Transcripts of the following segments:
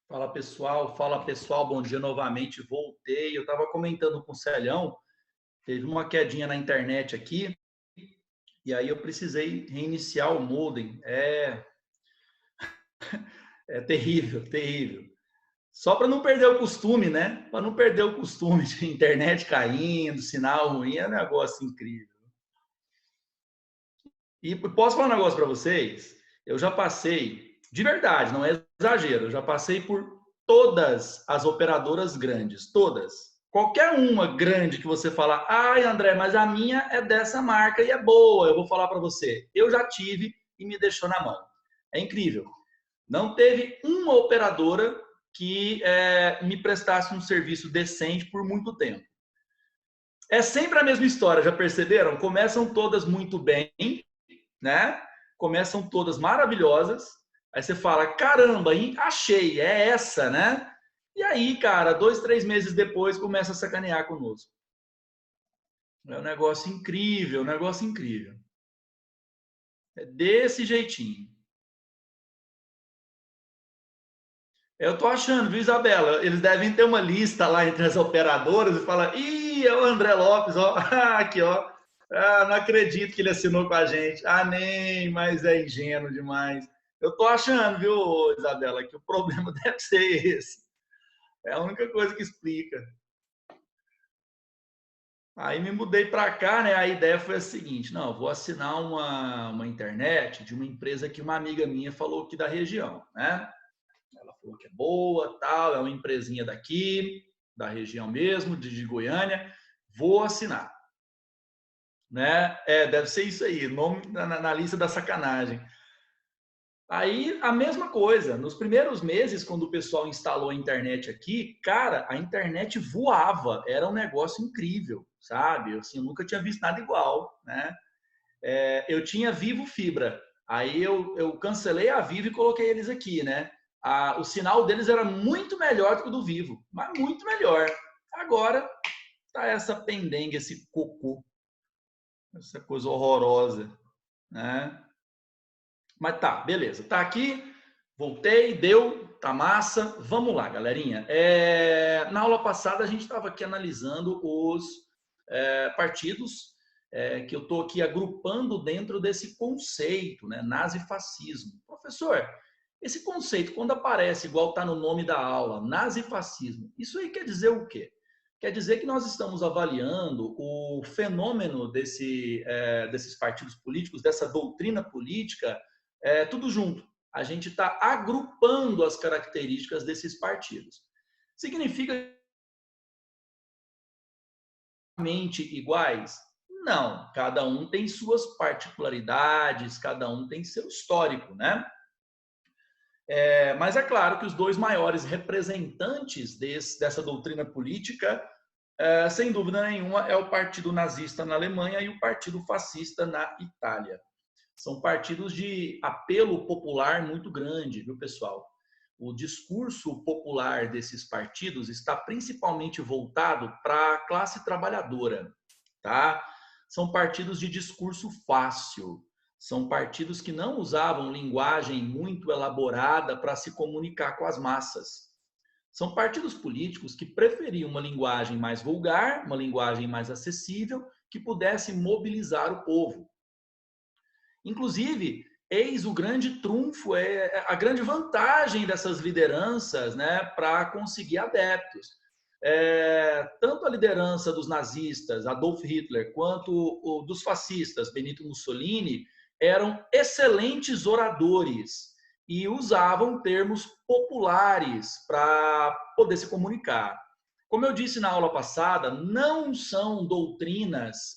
Fala pessoal, bom dia novamente, voltei. Eu estava comentando com o Celhão, teve uma quedinha na internet aqui, e aí eu precisei reiniciar o modem. É terrível, terrível. Só para não perder o costume, né? Para não perder o costume de internet caindo, sinal ruim, é um negócio incrível. E posso falar um negócio para vocês? Eu já passei, de verdade, não é exagero, eu já passei por todas as operadoras grandes, todas. Qualquer uma grande que você falar, ai André, mas a minha é dessa marca e é boa, eu vou falar para você. Eu já tive e me deixou na mão. É incrível. Não teve uma operadora que me prestasse um serviço decente por muito tempo. É sempre a mesma história, já perceberam? Começam todas muito bem, né? Começam todas maravilhosas. Aí você fala, caramba, achei, é essa, né? E aí, cara, 2, 3 meses depois começa a sacanear conosco. É um negócio incrível, um negócio incrível. É desse jeitinho. Eu tô achando, viu, Isabela? Eles devem ter uma lista lá entre as operadoras e falar, ih, é o André Lopes, ó, aqui, ó. Ah, não acredito que ele assinou com a gente. Ah, nem, mas é ingênuo demais. Eu tô achando, viu, Isabela, que o problema deve ser esse. É a única coisa que explica. Aí me mudei para cá, né? A ideia foi a seguinte: não, eu vou assinar uma internet de uma empresa que uma amiga minha falou aqui da região, né? Ela falou que é boa, tal, é uma empresinha daqui, da região mesmo, de Goiânia. Vou assinar, né? Deve ser isso aí, nome na lista da sacanagem. Aí a mesma coisa, nos primeiros meses, quando o pessoal instalou a internet aqui, cara, a internet voava, era um negócio incrível, sabe? Assim, eu nunca tinha visto nada igual, né? Eu tinha Vivo Fibra, aí eu cancelei a Vivo e coloquei eles aqui, né? O sinal deles era muito melhor do que o do Vivo, mas muito melhor. Agora tá essa pendenga, esse cocô, essa coisa horrorosa, né? Mas tá, beleza. Tá aqui, voltei, deu, tá massa. Vamos lá, galerinha. Na aula passada a gente estava aqui analisando os partidos que eu estou aqui agrupando dentro desse conceito, né? Nazifascismo. Professor, esse conceito, quando aparece igual está no nome da aula, nazifascismo, isso aí quer dizer o quê? Quer dizer que nós estamos avaliando o fenômeno desses partidos políticos, dessa doutrina política, tudo junto. A gente está agrupando as características desses partidos. Significa mente iguais? Não, cada um tem suas particularidades, cada um tem seu histórico, né? Mas é claro que os dois maiores representantes dessa doutrina política, sem dúvida nenhuma, é o Partido Nazista na Alemanha e o Partido Fascista na Itália. São partidos de apelo popular muito grande, viu, pessoal? O discurso popular desses partidos está principalmente voltado para a classe trabalhadora, tá? São partidos de discurso fácil, são partidos que não usavam linguagem muito elaborada para se comunicar com as massas. São partidos políticos que preferiam uma linguagem mais vulgar, uma linguagem mais acessível, que pudesse mobilizar o povo. Inclusive, eis o grande trunfo, a grande vantagem dessas lideranças, né, para conseguir adeptos. Tanto a liderança dos nazistas, Adolf Hitler, quanto dos fascistas, Benito Mussolini, eram excelentes oradores e usavam termos populares para poder se comunicar. Como eu disse na aula passada, não são doutrinas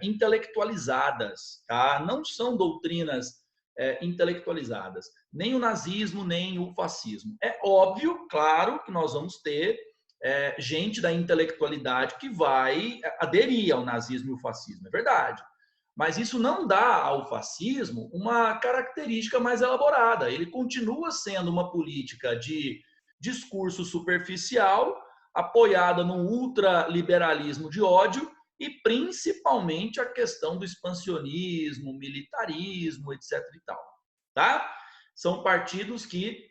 intelectualizadas, tá? Não são doutrinas intelectualizadas, nem o nazismo, nem o fascismo. É óbvio, claro, que nós vamos ter gente da intelectualidade que vai aderir ao nazismo e ao fascismo, é verdade. Mas isso não dá ao fascismo uma característica mais elaborada. Ele continua sendo uma política de discurso superficial, apoiada num ultraliberalismo de ódio e principalmente a questão do expansionismo, militarismo, etc. e tal, tá? São partidos que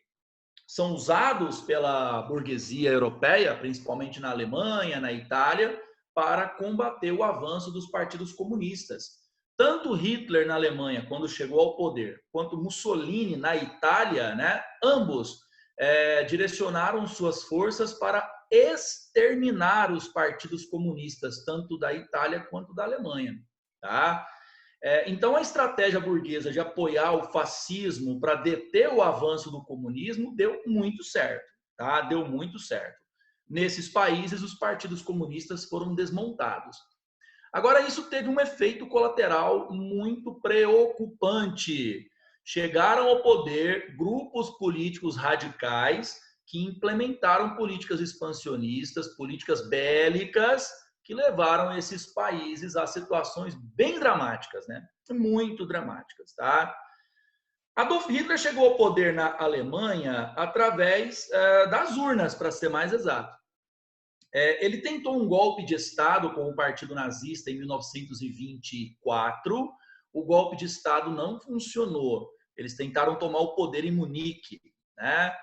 são usados pela burguesia europeia, principalmente na Alemanha, na Itália, para combater o avanço dos partidos comunistas. Tanto Hitler na Alemanha, quando chegou ao poder, quanto Mussolini na Itália, né, ambos direcionaram suas forças para exterminar os partidos comunistas, tanto da Itália quanto da Alemanha. Tá? Então, a estratégia burguesa de apoiar o fascismo para deter o avanço do comunismo deu muito certo. Tá? Deu muito certo. Nesses países, os partidos comunistas foram desmontados. Agora, isso teve um efeito colateral muito preocupante. Chegaram ao poder grupos políticos radicais que implementaram políticas expansionistas, políticas bélicas, que levaram esses países a situações bem dramáticas, né? Muito dramáticas, tá? Adolf Hitler chegou ao poder na Alemanha através das urnas, para ser mais exato. Ele tentou um golpe de Estado com o Partido Nazista em 1924. O golpe de Estado não funcionou. Eles tentaram tomar o poder em Munique, né?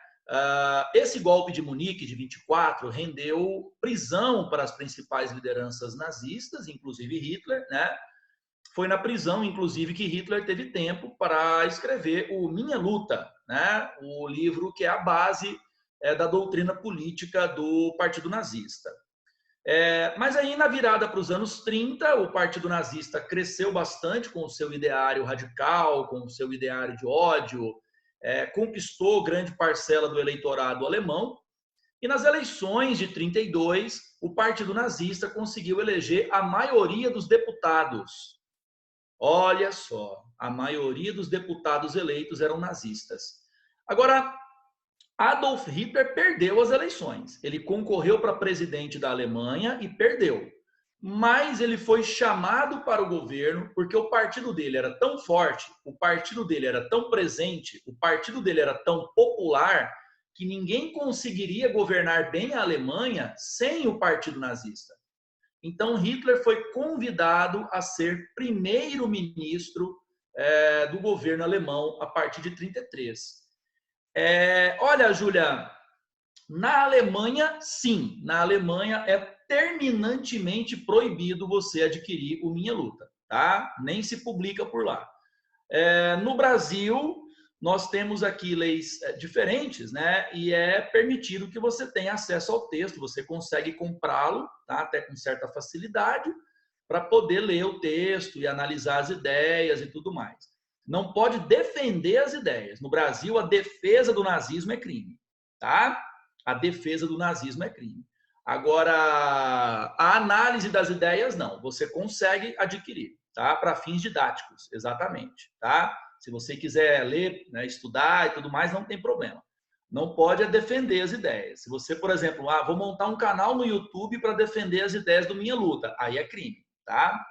Esse golpe de Munique, de 24, rendeu prisão para as principais lideranças nazistas, inclusive Hitler, né? Foi na prisão, inclusive, que Hitler teve tempo para escrever o Minha Luta, né? O livro que é a base da doutrina política do Partido Nazista. Mas aí, na virada para os anos 30, o Partido Nazista cresceu bastante com o seu ideário radical, com o seu ideário de ódio, conquistou grande parcela do eleitorado alemão, e nas eleições de 32, o Partido Nazista conseguiu eleger a maioria dos deputados. Olha só, a maioria dos deputados eleitos eram nazistas. Agora, Adolf Hitler perdeu as eleições. Ele concorreu para presidente da Alemanha e perdeu. Mas ele foi chamado para o governo porque o partido dele era tão forte, o partido dele era tão presente, o partido dele era tão popular que ninguém conseguiria governar bem a Alemanha sem o partido nazista. Então Hitler foi convidado a ser primeiro-ministro do governo alemão a partir de 33. Olha, Júlia, na Alemanha, sim, na Alemanha é terminantemente proibido você adquirir o Minha Luta, tá? Nem se publica por lá. No Brasil, nós temos aqui leis diferentes, né? E é permitido que você tenha acesso ao texto, você consegue comprá-lo, tá? Até com certa facilidade, para poder ler o texto e analisar as ideias e tudo mais. Não pode defender as ideias. No Brasil, a defesa do nazismo é crime, tá? A defesa do nazismo é crime. Agora, a análise das ideias, não. Você consegue adquirir, tá? Para fins didáticos, exatamente, tá? Se você quiser ler, né, estudar e tudo mais, não tem problema. Não pode defender as ideias. Se você, por exemplo, vou montar um canal no YouTube para defender as ideias do Minha Luta, aí é crime, tá?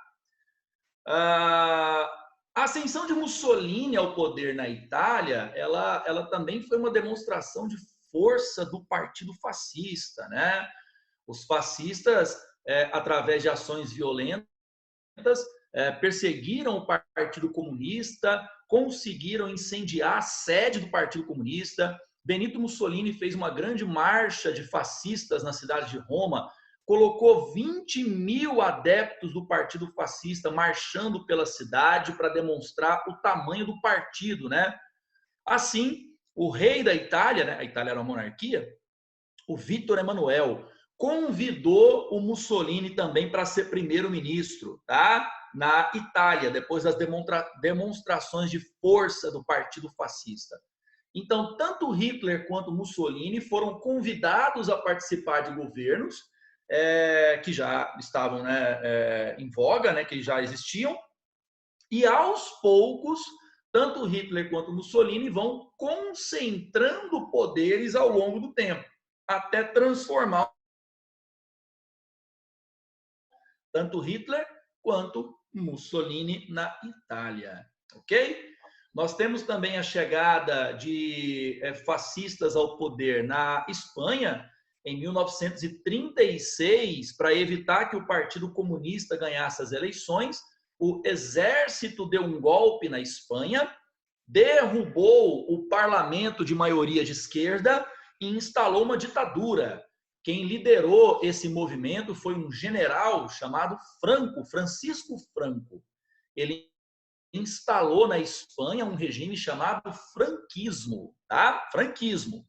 A ascensão de Mussolini ao poder na Itália, ela também foi uma demonstração de força do partido fascista, né? Os fascistas, através de ações violentas, perseguiram o Partido Comunista, conseguiram incendiar a sede do Partido Comunista. Benito Mussolini fez uma grande marcha de fascistas na cidade de Roma, colocou 20 mil adeptos do Partido Fascista marchando pela cidade para demonstrar o tamanho do partido, né? Assim, o rei da Itália, né? A Itália era uma monarquia, o Vítor Emanuel, convidou o Mussolini também para ser primeiro-ministro, tá? Na Itália, depois das demonstrações de força do Partido Fascista. Então, tanto Hitler quanto Mussolini foram convidados a participar de governos que já estavam, né, em voga, né, que já existiam, e aos poucos, tanto Hitler quanto Mussolini vão concentrando poderes ao longo do tempo, até transformar tanto Hitler quanto Mussolini na Itália, ok? Nós temos também a chegada de fascistas ao poder na Espanha em 1936, para evitar que o Partido Comunista ganhasse as eleições. O exército deu um golpe na Espanha derrubou o parlamento de maioria de esquerda e instalou uma ditadura. Quem liderou esse movimento foi um general chamado Franco, Francisco Franco. Ele instalou na Espanha um regime chamado franquismo, tá? Franquismo.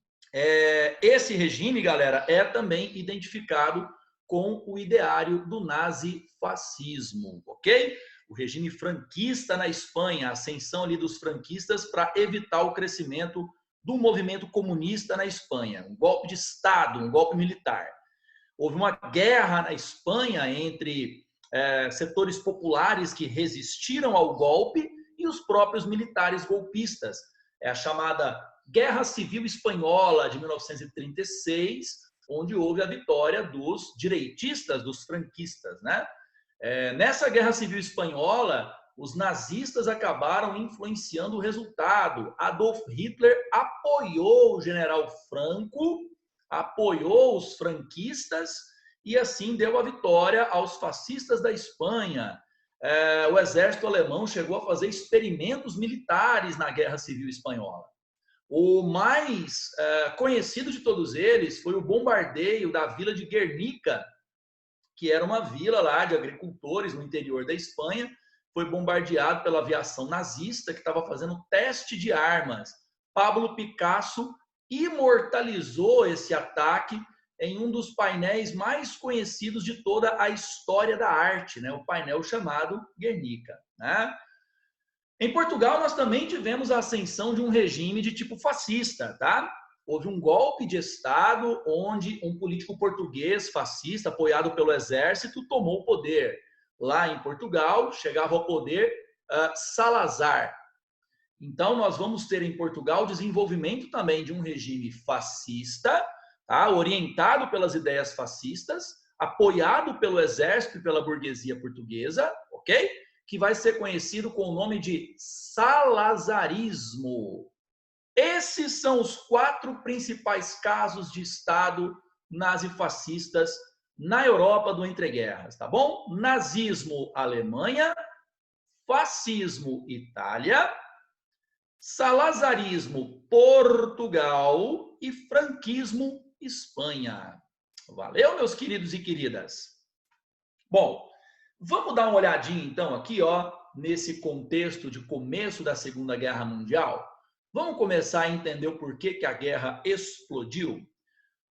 Esse regime, galera, é também identificado com o ideário do nazifascismo, ok? O regime franquista na Espanha, a ascensão ali dos franquistas para evitar o crescimento do movimento comunista na Espanha, um golpe de Estado, um golpe militar. Houve uma guerra na Espanha entre setores populares que resistiram ao golpe e os próprios militares golpistas. É a chamada Guerra Civil Espanhola de 1936, onde houve a vitória dos direitistas, dos franquistas, né? Nessa Guerra Civil Espanhola, os nazistas acabaram influenciando o resultado. Adolf Hitler apoiou o general Franco, apoiou os franquistas e assim deu a vitória aos fascistas da Espanha. O exército alemão chegou a fazer experimentos militares na Guerra Civil Espanhola. O mais conhecido de todos eles foi o bombardeio da vila de Guernica, que era uma vila lá de agricultores no interior da Espanha. Foi bombardeado pela aviação nazista, que estava fazendo teste de armas. Pablo Picasso imortalizou esse ataque em um dos painéis mais conhecidos de toda a história da arte, né? O painel chamado Guernica, né? Em Portugal, nós também tivemos a ascensão de um regime de tipo fascista, tá? Houve um golpe de Estado onde um político português fascista, apoiado pelo exército, tomou o poder. Lá em Portugal, chegava ao poder Salazar. Então, nós vamos ter em Portugal desenvolvimento também de um regime fascista, tá? Orientado pelas ideias fascistas, apoiado pelo exército e pela burguesia portuguesa, ok? Que vai ser conhecido com o nome de salazarismo. Esses são os 4 principais casos de Estado nazifascistas na Europa do entreguerras, tá bom? Nazismo, Alemanha, fascismo, Itália, salazarismo, Portugal e franquismo, Espanha. Valeu, meus queridos e queridas? Bom, vamos dar uma olhadinha então aqui, ó, nesse contexto de começo da Segunda Guerra Mundial. Vamos começar a entender o porquê que a guerra explodiu?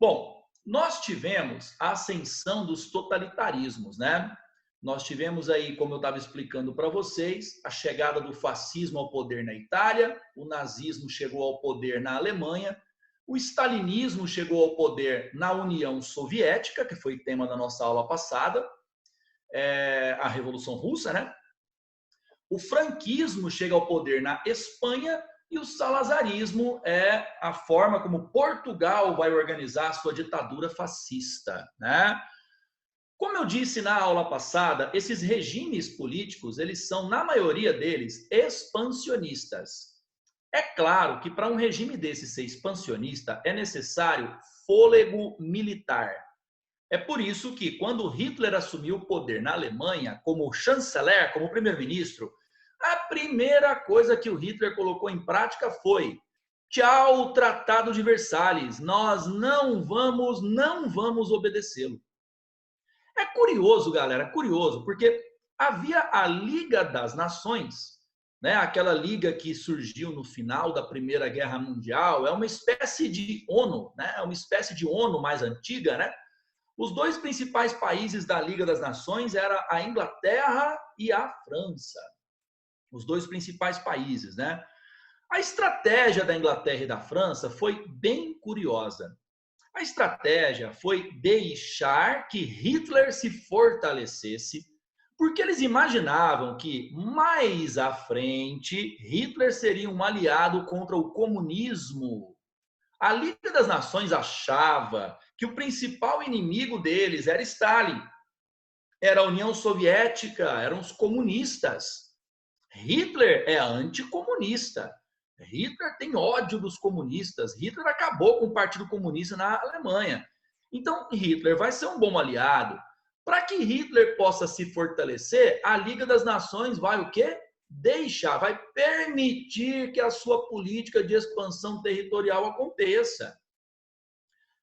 Bom, nós tivemos a ascensão dos totalitarismos, né? Nós tivemos aí, como eu estava explicando para vocês, a chegada do fascismo ao poder na Itália, o nazismo chegou ao poder na Alemanha, o stalinismo chegou ao poder na União Soviética, que foi tema da nossa aula passada, a Revolução Russa, né? O franquismo chega ao poder na Espanha e o salazarismo é a forma como Portugal vai organizar a sua ditadura fascista, né? Como eu disse na aula passada, esses regimes políticos, eles são, na maioria deles, expansionistas. É claro que para um regime desse ser expansionista é necessário fôlego militar. É por isso que quando Hitler assumiu o poder na Alemanha como chanceler, como primeiro-ministro, a primeira coisa que o Hitler colocou em prática foi: tchau, Tratado de Versalhes, nós não vamos obedecê-lo. É curioso, galera, curioso, porque havia a Liga das Nações, né? Aquela liga que surgiu no final da Primeira Guerra Mundial, é uma espécie de ONU, né? É uma espécie de ONU mais antiga, né? Os 2 principais países da Liga das Nações eram a Inglaterra e a França. Os 2 principais países, né? A estratégia da Inglaterra e da França foi bem curiosa. A estratégia foi deixar que Hitler se fortalecesse, porque eles imaginavam que mais à frente Hitler seria um aliado contra o comunismo. A Liga das Nações achava que o principal inimigo deles era Stalin, era a União Soviética, eram os comunistas. Hitler é anticomunista. Hitler tem ódio dos comunistas. Hitler acabou com o Partido Comunista na Alemanha. Então, Hitler vai ser um bom aliado. Para que Hitler possa se fortalecer, a Liga das Nações vai o quê? deixar, vai permitir que a sua política de expansão territorial aconteça.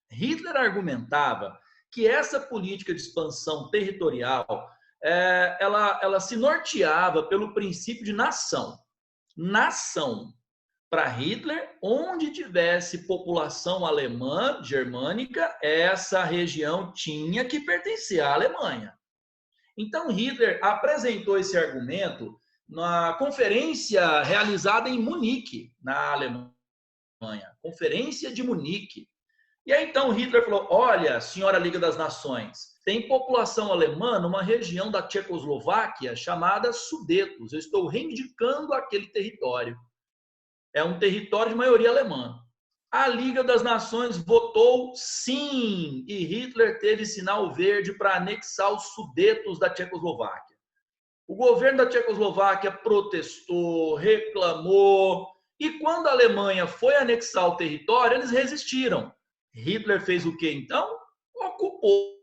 Hitler argumentava que essa política de expansão territorial ela se norteava pelo princípio de nação. Nação. Para Hitler, onde tivesse população alemã, germânica, essa região tinha que pertencer à Alemanha. Então, Hitler apresentou esse argumento na conferência realizada em Munique, na Alemanha. Conferência de Munique. E aí, então, Hitler falou: olha, senhora Liga das Nações, tem população alemã numa região da Tchecoslováquia chamada Sudetos. Eu estou reivindicando aquele território. É um território de maioria alemã. A Liga das Nações votou sim, e Hitler teve sinal verde para anexar os Sudetos da Tchecoslováquia. O governo da Tchecoslováquia protestou, reclamou, e quando a Alemanha foi anexar o território, eles resistiram. Hitler fez o que então? Ocupou.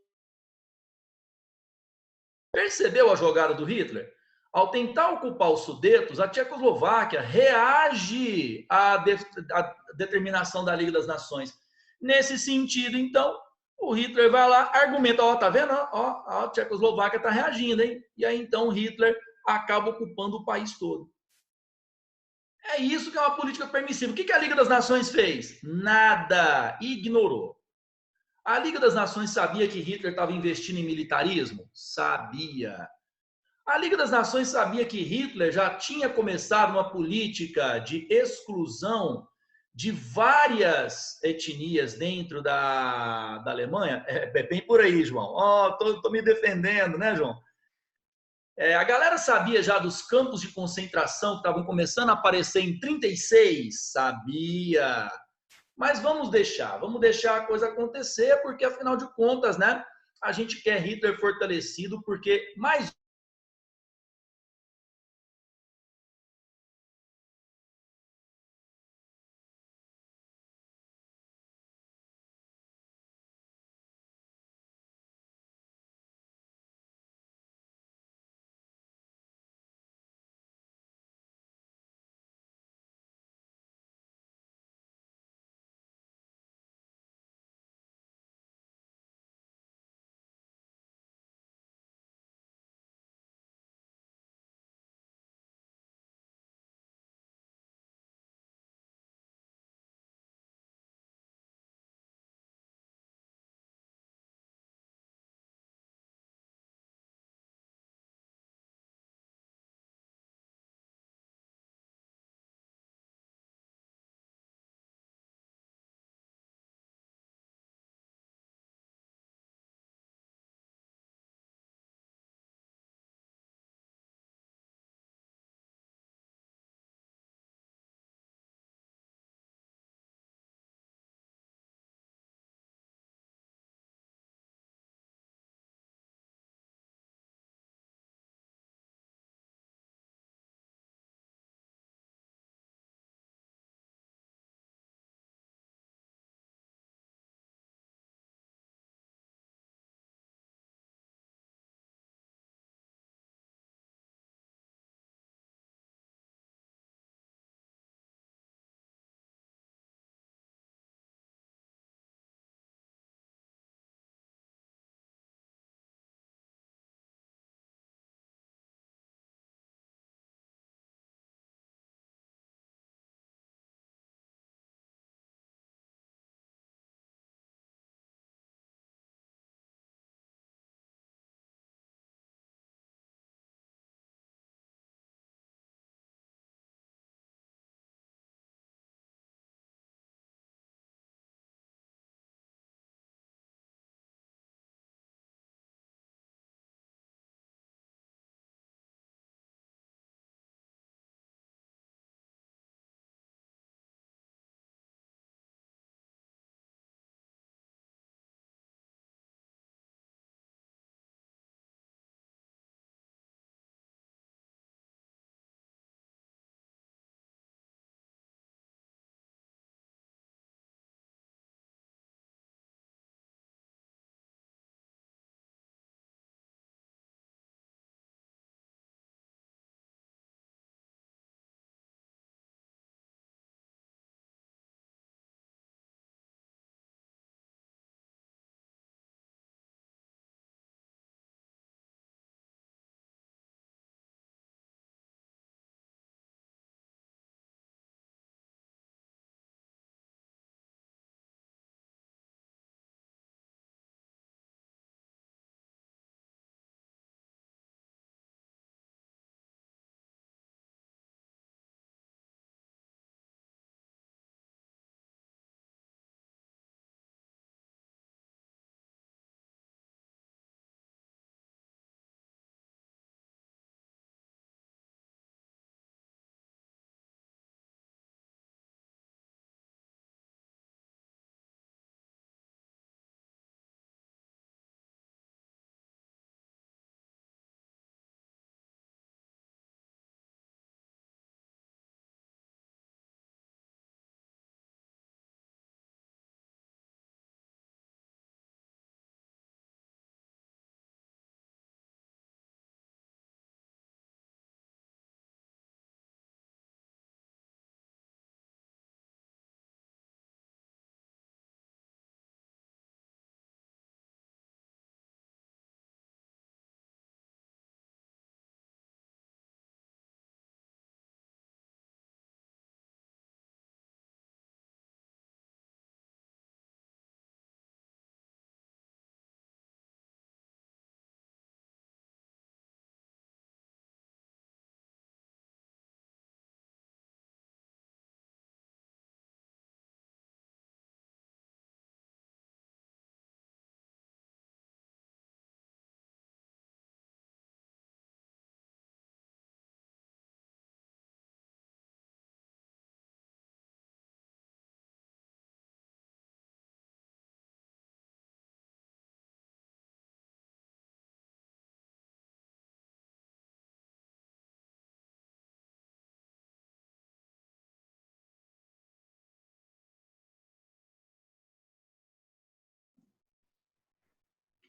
Percebeu a jogada do Hitler? Ao tentar ocupar os Sudetos, a Tchecoslováquia reage à determinação da Liga das Nações. Nesse sentido, então, o Hitler vai lá, argumenta, ó, tá vendo? Ó, a Tchecoslováquia está reagindo, hein? E aí, então, Hitler acaba ocupando o país todo. É isso que é uma política permissiva. O que a Liga das Nações fez? Nada. Ignorou. A Liga das Nações sabia que Hitler estava investindo em militarismo? Sabia. A Liga das Nações sabia que Hitler já tinha começado uma política de exclusão de várias etnias dentro da Alemanha? É bem por aí, João. Ó, tô me defendendo, né, João? A galera sabia já dos campos de concentração que estavam começando a aparecer em 36? Sabia. Mas vamos deixar a coisa acontecer, porque afinal de contas, né, a gente quer Hitler fortalecido, porque mais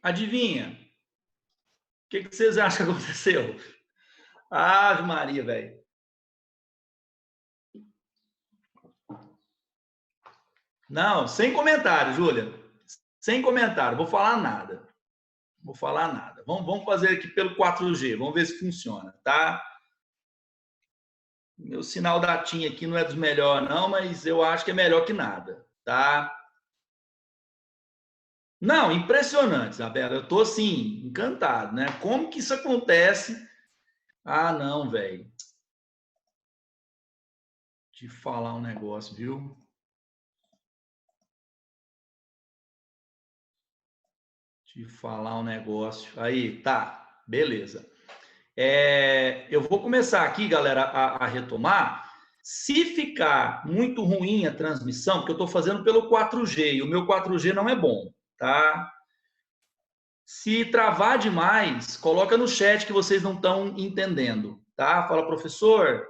Adivinha? O que vocês acham que aconteceu? Ave Maria, velho. Não, sem comentário, Júlia. Sem comentário. Vou falar nada. Vou falar nada. Vamos fazer aqui pelo 4G. Vamos ver se funciona, tá? Meu sinal da TIM aqui não é dos melhores, não, mas eu acho que é melhor que nada, tá? Não, impressionante, Isabela. Eu tô assim, encantado, né? Como que isso acontece? Ah, não, velho. Te falar um negócio, viu? Te falar um negócio. Aí, tá, beleza. Eu vou começar aqui, galera, a retomar. Se ficar muito ruim a transmissão, porque eu estou fazendo pelo 4G e o meu 4G não é bom, tá? Se travar demais, coloca no chat que vocês não estão entendendo, tá? Fala, professor,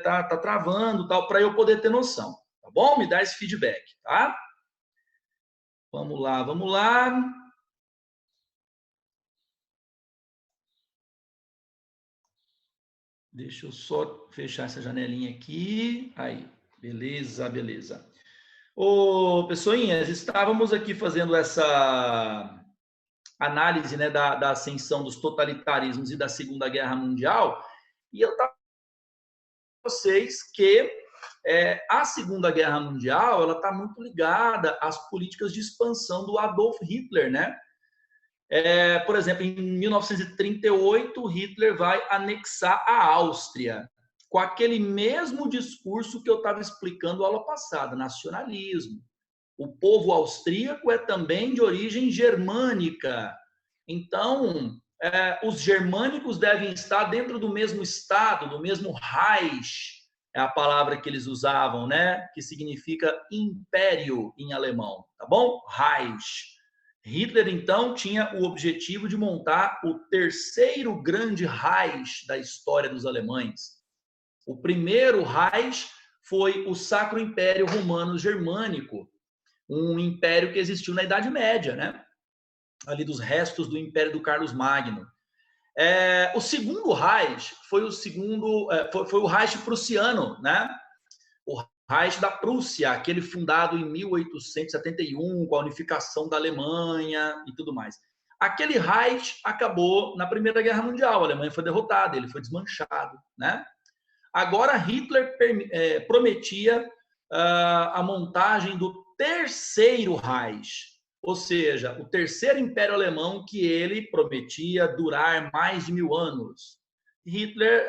tá travando, tal, para eu poder ter noção, tá bom? Me dá esse feedback, tá? Vamos lá, vamos lá. Deixa eu só fechar essa janelinha aqui. Aí, beleza, beleza. Ô, pessoinhas, estávamos aqui fazendo essa análise, né, da ascensão dos totalitarismos e da Segunda Guerra Mundial, e eu estava com vocês que a Segunda Guerra Mundial ela está muito ligada às políticas de expansão do Adolf Hitler, né? Por exemplo, em 1938, Hitler vai anexar a Áustria, com aquele mesmo discurso que eu estava explicando aula passada, nacionalismo. O povo austríaco é também de origem germânica. Então, os germânicos devem estar dentro do mesmo Estado, do mesmo Reich, é a palavra que eles usavam, né? Que significa império em alemão, tá bom? Reich. Hitler, então, tinha o objetivo de montar o terceiro grande Reich da história dos alemães. O primeiro Reich foi o Sacro Império Romano Germânico, um império que existiu na Idade Média, né? Ali dos restos do Império do Carlos Magno. O segundo Reich foi foi o Reich prussiano, né? O Reich da Prússia, aquele fundado em 1871 com a unificação da Alemanha e tudo mais. Aquele Reich acabou na Primeira Guerra Mundial, a Alemanha foi derrotada, ele foi desmanchado, né? Agora Hitler prometia a montagem do terceiro Reich, ou seja, o terceiro Império Alemão que ele prometia durar mais de 1000 anos. Hitler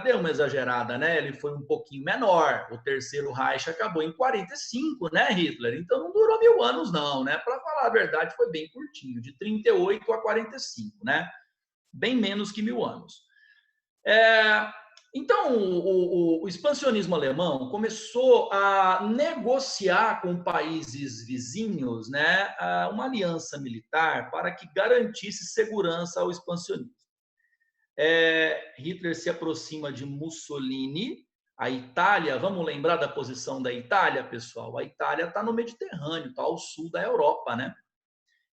deu uma exagerada, né? Ele foi um pouquinho menor. O terceiro Reich acabou em 45, né, Hitler? Então não durou 1000 anos, não, né? Para falar a verdade, foi bem curtinho, de 38 a 45, né? Bem menos que 1000 anos. Então, o expansionismo alemão começou a negociar com países vizinhos, né, uma aliança militar para que garantisse segurança ao expansionismo. Hitler se aproxima de Mussolini. A Itália, vamos lembrar da posição da Itália, pessoal? A Itália está no Mediterrâneo, está ao sul da Europa, né?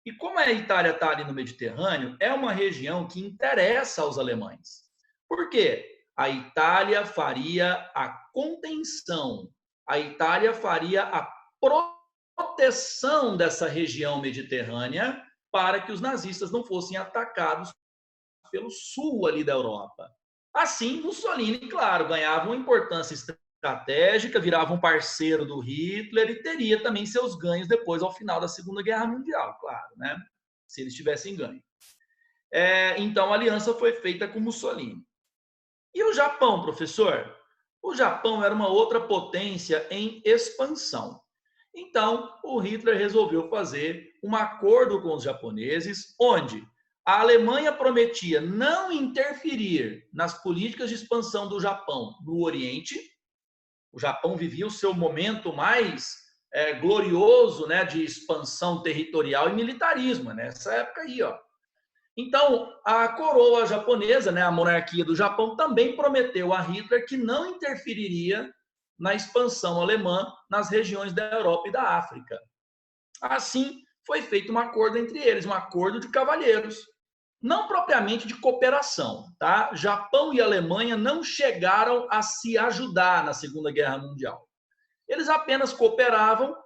E como a Itália está ali no Mediterrâneo, é uma região que interessa aos alemães. Por quê? A Itália faria a contenção, a Itália faria a proteção dessa região mediterrânea para que os nazistas não fossem atacados pelo sul ali da Europa. Assim, Mussolini, claro, ganhava uma importância estratégica, virava um parceiro do Hitler e teria também seus ganhos depois ao final da Segunda Guerra Mundial, claro, né? Se eles tivessem ganho. Então, a aliança foi feita com Mussolini. E o Japão, professor? O Japão era uma outra potência em expansão. Então, o Hitler resolveu fazer um acordo com os japoneses, onde a Alemanha prometia não interferir nas políticas de expansão do Japão no Oriente. O Japão vivia o seu momento mais glorioso, né, de expansão territorial e militarismo, nessa época aí, ó. Então, a coroa japonesa, né, a monarquia do Japão, também prometeu a Hitler que não interferiria na expansão alemã nas regiões da Europa e da África. Assim, foi feito um acordo entre eles, um acordo de cavalheiros. Não propriamente de cooperação, tá? Japão e Alemanha não chegaram a se ajudar na Segunda Guerra Mundial. Eles apenas cooperavam,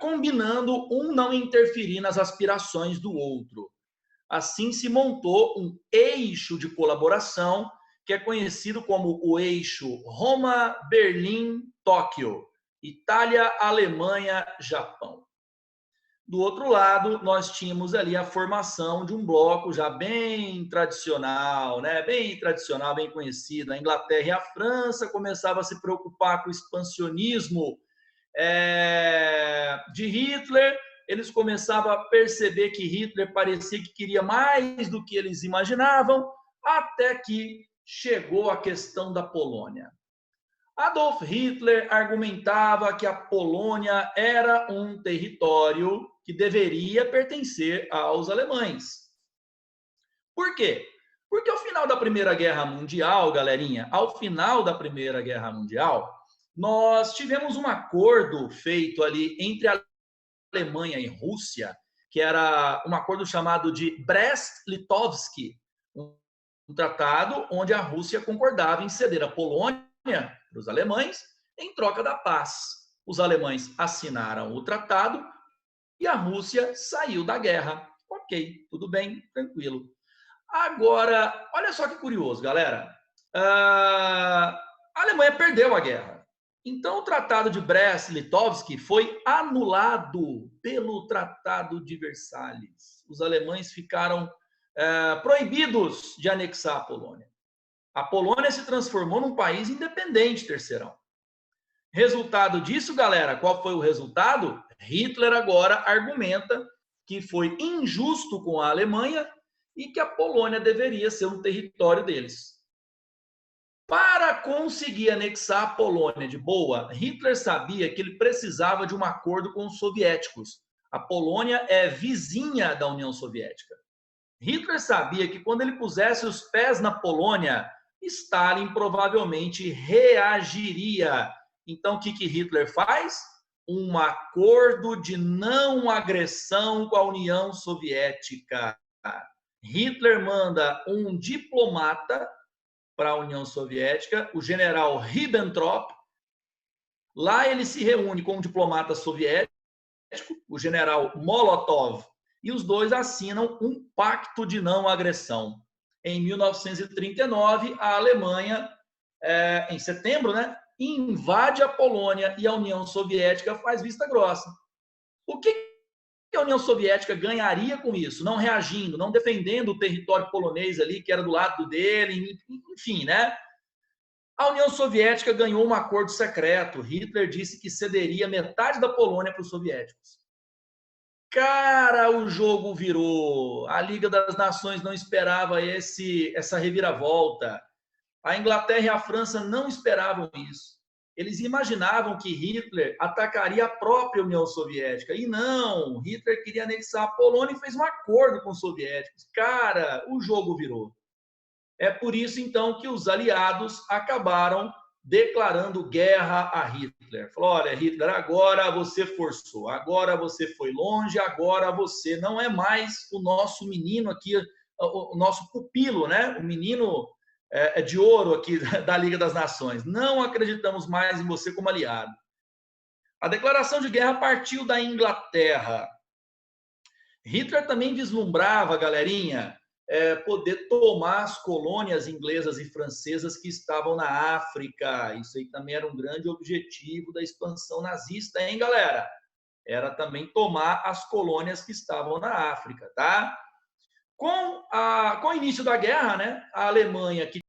combinando um não interferir nas aspirações do outro. Assim se montou um eixo de colaboração que é conhecido como o eixo Roma, Berlim, Tóquio, Itália, Alemanha, Japão. Do outro lado, nós tínhamos ali a formação de um bloco já bem tradicional, né? Bem tradicional, bem conhecido. A Inglaterra e a França começavam a se preocupar com o expansionismo de Hitler. Eles começavam a perceber que Hitler parecia que queria mais do que eles imaginavam, até que chegou a questão da Polônia. Adolf Hitler argumentava que a Polônia era um território que deveria pertencer aos alemães. Por quê? Porque ao final da Primeira Guerra Mundial, galerinha, ao final da Primeira Guerra Mundial, nós tivemos um acordo feito ali entre a Alemanha e Rússia, que era um acordo chamado de Brest-Litovsk, um tratado onde a Rússia concordava em ceder a Polônia para os alemães em troca da paz. Os alemães assinaram o tratado e a Rússia saiu da guerra. Ok, tudo bem, tranquilo. Agora, olha só que curioso, galera. A Alemanha perdeu a guerra. Então, o Tratado de Brest-Litovsk foi anulado pelo Tratado de Versalhes. Os alemães ficaram proibidos de anexar a Polônia. A Polônia se transformou num país independente, terceirão. Resultado disso, galera, qual foi o resultado? Hitler agora argumenta que foi injusto com a Alemanha e que a Polônia deveria ser um território deles. Para conseguir anexar a Polônia de boa, Hitler sabia que ele precisava de um acordo com os soviéticos. A Polônia é vizinha da União Soviética. Hitler sabia que quando ele pusesse os pés na Polônia, Stalin provavelmente reagiria. Então, o que Hitler faz? Um acordo de não agressão com a União Soviética. Hitler manda um diplomata para a União Soviética, o general Ribbentrop. Lá ele se reúne com um diplomata soviético, o general Molotov, e os dois assinam um pacto de não agressão. Em 1939, a Alemanha, em setembro, né, invade a Polônia e a União Soviética faz vista grossa. O que a União Soviética ganharia com isso? Não reagindo, não defendendo o território polonês ali, que era do lado dele, enfim, né? A União Soviética ganhou um acordo secreto. Hitler disse que cederia metade da Polônia para os soviéticos. Cara, o jogo virou. A Liga das Nações não esperava essa reviravolta. A Inglaterra e a França não esperavam isso. Eles imaginavam que Hitler atacaria a própria União Soviética. E não, Hitler queria anexar a Polônia e fez um acordo com os soviéticos. Cara, o jogo virou. É por isso, então, que os aliados acabaram declarando guerra a Hitler. Falou, olha, Hitler, agora você forçou, agora você foi longe, agora você não é mais o nosso menino aqui, o nosso pupilo, né? O menino de ouro aqui da Liga das Nações. Não acreditamos mais em você como aliado. A declaração de guerra partiu da Inglaterra. Hitler também vislumbrava, galerinha, poder tomar as colônias inglesas e francesas que estavam na África. Isso aí também era um grande objetivo da expansão nazista, hein, galera? Era também tomar as colônias que estavam na África, tá? Com o início da guerra, né, a Alemanha, que